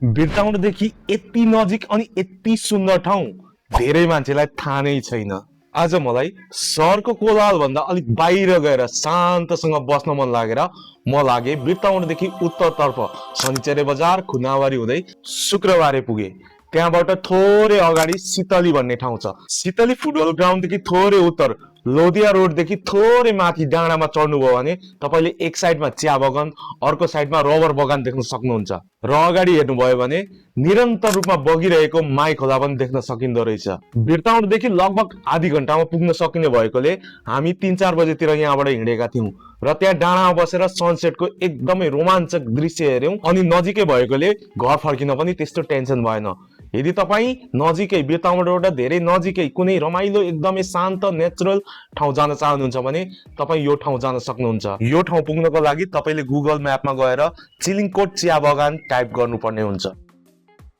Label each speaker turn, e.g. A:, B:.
A: बिरताउनदेखि यति नजिक अनि यति सुन्दर ठाउँ धेरै मान्छेलाई थाहा नै छैन। आज मलाई सहरको कोलाहल भन्दा अलिक बाहिर गएर शान्तसँग बस्न मन लागेर म लागे बिरताउनदेखि उत्तरतर्फ शनिचरे बजार खुनावारी हुँदै शुक्रबारे पुगे। त्यहाँबाट थोरै अगाडि सितली भन्ने ठाउँ छ। सितली फुटबल ग्राउन्डदेखि थोरै उत्तर लोधिया रोडदेखि थोरै माथि डाँडामा चढ्नुभयो भने तपाईले एक साइडमा चिया बगान अर्को साइडमा रबर बगान देख्न सक्नुहुन्छ र अगाडि हेर्नुभयो भने निरन्तर रूपमा बगिरहेको माई खोला पनि देख्न सकिँदो रहेछ। बिरताउनदेखि लगभग आधी घण्टामा पुग्न सकिने भएकोले हामी 3-4 बजेतिर यहाँबाट हिँडेका थियौं र त्यहाँ डाँडामा बसेर सनसेटको एकदमै रोमाञ्चक दृश्य हेर्यौं अनि नजिकै भएकोले घर फर्किन पनि त्यस्तो टेन्सन भएन। यदि तपाईं नजिकै बिरताउनबाट धेरै नजिकै कुनै रमाइलो एकदमै शान्त नेचुरल ठाउँ जान चाहनुहुन्छ भने तपाईं यो ठाउँ जान सक्नुहुन्छ। यो ठाउँ पुग्नको लागि तपाईले गुगल म्यापमा गएर चिलिङकोट चिया बगान टाइप गर्नुपर्ने हुन्छ।